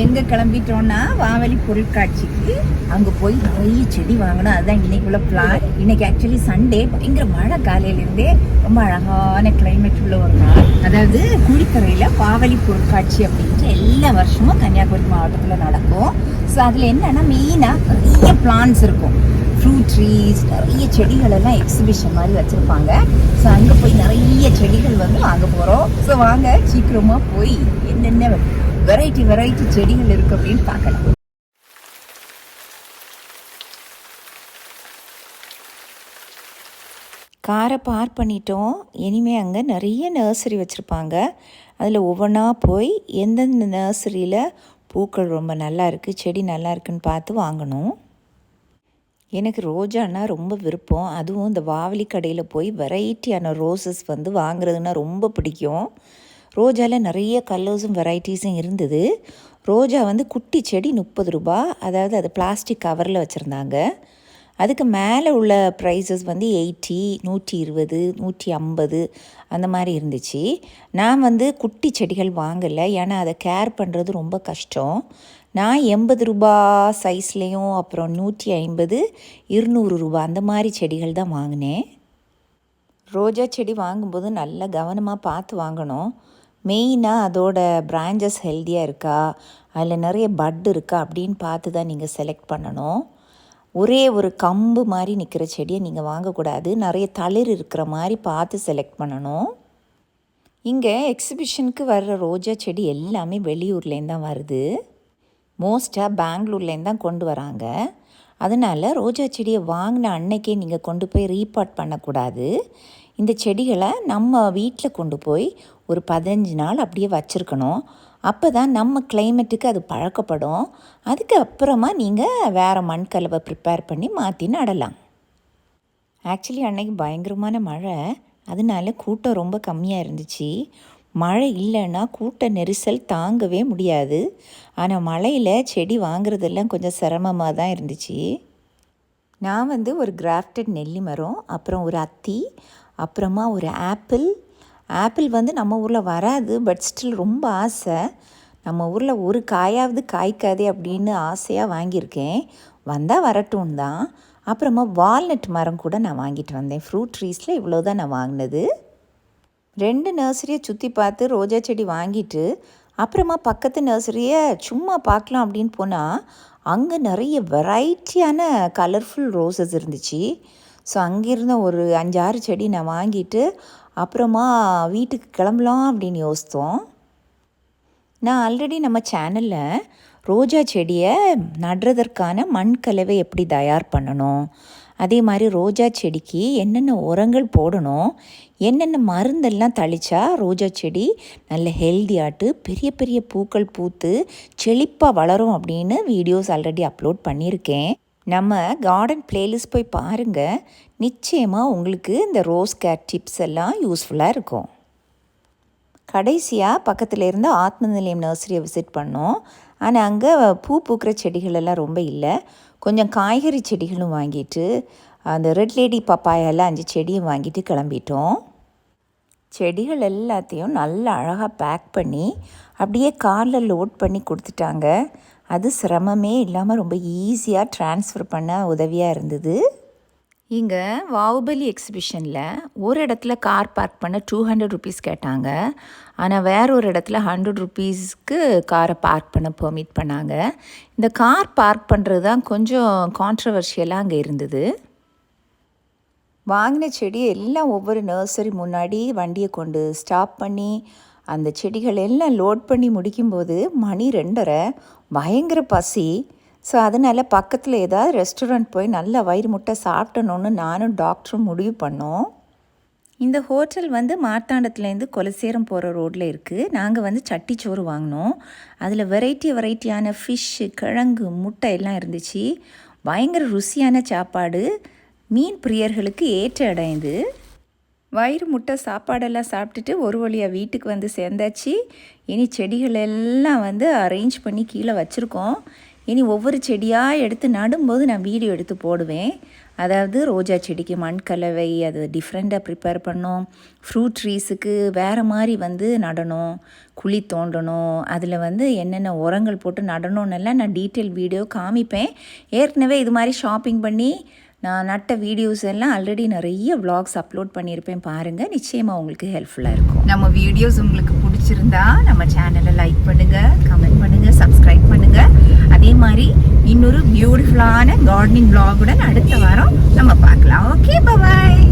எங்கே கிளம்பிட்டோன்னா வாவலி பொருட்காட்சிக்கு அங்கே போய் நிறைய செடி வாங்கணும். அதுதான் இன்னைக்குள்ள பிளான். இன்னைக்கு ஆக்சுவலி சண்டே, பயங்கர மழை காலையிலேருந்தே, ரொம்ப அழகான கிளைமேட் உள்ள ஒரு நாள். அதாவது குழித்துறையில் வாவலி பொருட்காட்சி அப்படின்ட்டு எல்லா வருஷமும் கன்னியாகுமரி மாவட்டத்தில் நடக்கும். ஸோ அதில் என்னன்னா மெயினாக நிறைய பிளான்ஸ் இருக்கும், ஃப்ரூட் ட்ரீஸ், நிறைய செடிகள் எல்லாம் எக்ஸிபிஷன் மாதிரி வச்சுருப்பாங்க. ஸோ அங்கே போய் நிறைய செடிகள் வந்து வாங்க போகிறோம். ஸோ வாங்க சீக்கிரமாக போய் என்னென்ன வெரைட்டி செடிகள் இருக்கு அப்படின்னு பார்க்கலாம். காரை பார்க் பண்ணிட்டோம். இனிமேல் அங்கே நிறைய நர்சரி வச்சுருப்பாங்க. அதில் ஒவ்வொன்றா போய் எந்தெந்த நர்சரியில் பூக்கள் ரொம்ப நல்லா இருக்குது, செடி நல்லா இருக்குன்னு பார்த்து வாங்கணும். எனக்கு ரோஜான்னா ரொம்ப விருப்பம். அதுவும் இந்த வாவலி கடையில் போய் வெரைட்டியான ரோசஸ் வந்து வாங்குறதுன்னா ரொம்ப பிடிக்கும். ரோஜாவில் நிறைய கலர்ஸும் வெரைட்டிஸும் இருந்தது. ரோஜா வந்து குட்டி செடி 30 ரூபா, அதாவது அது பிளாஸ்டிக் கவரில் வச்சுருந்தாங்க. அதுக்கு மேலே உள்ள ப்ரைஸஸ் வந்து 80, 120, 150 அந்த மாதிரி இருந்துச்சு. நான் வந்து குட்டி செடிகள் வாங்கலை, ஏன்னா அதை கேர் பண்ணுறது ரொம்ப கஷ்டம். நான் 80 ரூபா சைஸ்லேயும், அப்புறம் 150, 200 ரூபா அந்த மாதிரி செடிகள் தான் வாங்கினேன். ரோஜா செடி வாங்கும்போது நல்லா கவனமாக பார்த்து வாங்கணும். மெயினாக அதோட பிரான்ச்சஸ் ஹெல்த்தியாக இருக்கா, அதில் நிறைய பட் இருக்கா அப்படின்னு பார்த்து தான் நீங்கள் செலக்ட் பண்ணணும். ஒரே ஒரு கம்பு மாதிரி நிற்கிற செடியை நீங்கள் வாங்கக்கூடாது, நிறைய தளிர் இருக்கிற மாதிரி பார்த்து செலக்ட் பண்ணணும். இங்கே எக்ஸிபிஷனுக்கு வர்ற ரோஜா செடி எல்லாமே வெளியூர்லேருந்து தான் வருது. மோஸ்ட்டாக பெங்களூர்லேருந்து தான் கொண்டு வராங்க. அதனால் ரோஜா செடியை வாங்கின அன்னைக்கே நீங்கள் கொண்டு போய் ரீபாட் பண்ணக்கூடாது. இந்த செடிகளை நம்ம வீட்டில் கொண்டு போய் ஒரு 15 நாள் அப்படியே வச்சுருக்கணும். அப்போ தான் நம்ம கிளைமேட்டுக்கு அது பழக்கப்படும். அதுக்கு அப்புறமா நீங்கள் வேறு மண்கலவை ப்ரிப்பேர் பண்ணி மாற்றி நடலாம். ஆக்சுவலி அன்னைக்கு பயங்கரமான மழை, அதனால கூட்டம் ரொம்ப கம்மியாக இருந்துச்சு. மழை இல்லைன்னா கூட்ட நெரிசல் தாங்கவே முடியாது. ஆனால் மழையில் செடி வாங்குறதெல்லாம் கொஞ்சம் சிரமமாக தான் இருந்துச்சு. நான் வந்து ஒரு கிராஃப்டட் நெல்லி மரம், அப்புறம் ஒரு அத்தி, அப்புறமா ஒரு ஆப்பிள் வந்து நம்ம ஊரில் வராது, பட் ஸ்டில் ரொம்ப ஆசை. நம்ம ஊரில் ஒரு காயாவது காய்க்காதே அப்படின்னு ஆசையாக வாங்கியிருக்கேன். வந்தால் வரட்டும் தான். அப்புறமா வால்நட் மரம் கூட நான் வாங்கிட்டு வந்தேன். ஃப்ரூட் ட்ரீஸில் இவ்வளோ தான் நான் வாங்கினது. 2 நர்சரியை சுற்றி பார்த்து ரோஜா செடி வாங்கிட்டு அப்புறமா பக்கத்து நர்சரியை சும்மா பார்க்கலாம் அப்படின்னு போனால் அங்கே நிறைய வெரைட்டியான கலர்ஃபுல் ரோசஸ் இருந்துச்சு. ஸோ அங்கேருந்த ஒரு 5-6 செடி நான் வாங்கிட்டு அப்புறமா வீட்டுக்கு கிளம்பலாம் அப்படின்னு யோசித்தோம். நான் ஆல்ரெடி நம்ம சேனலில் ரோஜா செடியை நடுறதற்கான மண்கலவை எப்படி தயார் பண்ணணும், அதே மாதிரி ரோஜா செடிக்கு என்னென்ன உரங்கள் போடணும், என்னென்ன மருந்தெல்லாம் தெளித்தா ரோஜா செடி நல்ல ஹெல்த்தியாட்டு பெரிய பெரிய பூக்கள் பூத்து செழிப்பாக வளரும் அப்படின்னு வீடியோஸ் ஆல்ரெடி அப்லோட் பண்ணியிருக்கேன். நம்ம கார்டன் பிளேலிஸ்ட் போய் பாருங்கள். நிச்சயமாக உங்களுக்கு இந்த ரோஸ் கேர் டிப்ஸ் எல்லாம் யூஸ்ஃபுல்லாக இருக்கும். கடைசியாக பக்கத்தில் இருந்த ஆத்ம நிலையம் நர்சரியை விசிட் பண்ணோம். ஆனால் அங்கே பூ பூக்கிற செடிகள் எல்லாம் ரொம்ப இல்லை. கொஞ்சம் காய்கறி செடிகளும் வாங்கிட்டு அந்த ரெட் லேடி பப்பாயெல்லாம் 5 செடியும் வாங்கிட்டு கிளம்பிட்டோம். செடிகள் எல்லாத்தையும் நல்லா அழகாக பேக் பண்ணி அப்படியே காரில் லோட் பண்ணி கொடுத்துட்டாங்க. அது சிரமமே இல்லாமல் ரொம்ப ஈஸியாக ட்ரான்ஸ்ஃபர் பண்ண உதவியாக இருந்தது. இங்கே வாவுபலி எக்ஸிபிஷனில் ஒரு இடத்துல கார் பார்க் பண்ண 200 ருபீஸ் கேட்டாங்க. ஆனால் வேற ஒரு இடத்துல 100 ருபீஸ்க்கு காரை பார்க் பண்ண பெர்மிட் பண்ணாங்க. இந்த கார் பார்க் பண்ணுறது தான் கொஞ்சம் கான்ட்ரவர்ஷியலாக அங்கே இருந்தது. வாங்கின செடி எல்லாம் ஒவ்வொரு நர்சரி முன்னாடி வண்டியை கொண்டு ஸ்டாப் பண்ணி அந்த செடிகள் எல்லாம் லோட் பண்ணி முடிக்கும்போது மணி 2:30, பயங்கர பசி. ஸோ அதனால் பக்கத்தில் ஏதாவது ரெஸ்டாரண்ட் போய் நல்லா வயிறு முட்டை சாப்பிட்டணுன்னு நானும் டாக்டரும் முடிவு பண்ணோம். இந்த ஹோட்டல் வந்து மார்த்தாண்டத்துலேருந்து கொலசேரம் போகிற ரோட்டில் இருக்குது. நாங்கள் வந்து சட்டிச்சோறு வாங்கினோம். அதில் வெரைட்டியான ஃபிஷ்ஷு, கிழங்கு, முட்டை எல்லாம் இருந்துச்சு. பயங்கர ருசியான சாப்பாடு. மீன் பிரியர்களுக்கு ஏற்ற இடம் இது. வயிறு முட்டை சாப்பாடெல்லாம் சாப்பிட்டுட்டு ஒரு வழியாக வீட்டுக்கு வந்து சேர்ந்தாச்சு. இனி செடிகள் எல்லாம் வந்து அரேஞ்ச் பண்ணி கீழே வச்சுருக்கோம். இனி ஒவ்வொரு செடியாக எடுத்து நடும்போது நான் வீடியோ எடுத்து போடுவேன். அதாவது ரோஜா செடிக்கு மண் கலவை அது டிஃப்ரெண்ட்டாக ப்ரிப்பேர் பண்ணோம். ஃப்ரூட் ட்ரீஸுக்கு வேறு மாதிரி நடணும், குழி தோண்டணும், அதில் என்னென்ன உரங்கள் போட்டு நடணும்னெல்லாம் நான் டீட்டெயில் வீடியோ காமிப்பேன். ஏற்கனவே இது மாதிரி ஷாப்பிங் பண்ணி நான் நட்ட வீடியோஸ் எல்லாம் ஆல்ரெடி நிறைய விளாக்ஸ் அப்லோட் பண்ணியிருப்பேன். பாருங்கள், நிச்சயமாக உங்களுக்கு ஹெல்ப்ஃபுல்லாக இருக்கும். நம்ம வீடியோஸ் உங்களுக்கு பிடிச்சிருந்தா நம்ம சேனலை லைக் பண்ணுங்கள், கமெண்ட் பண்ணுங்கள், சப்ஸ்கிரைப் பண்ணுங்கள். அதே மாதிரி இன்னொரு பியூட்டிஃபுல்லான கார்டனிங் விளாகுடன் அடுத்த வாரம் நம்ம பார்க்கலாம். ஓகே, பாய்.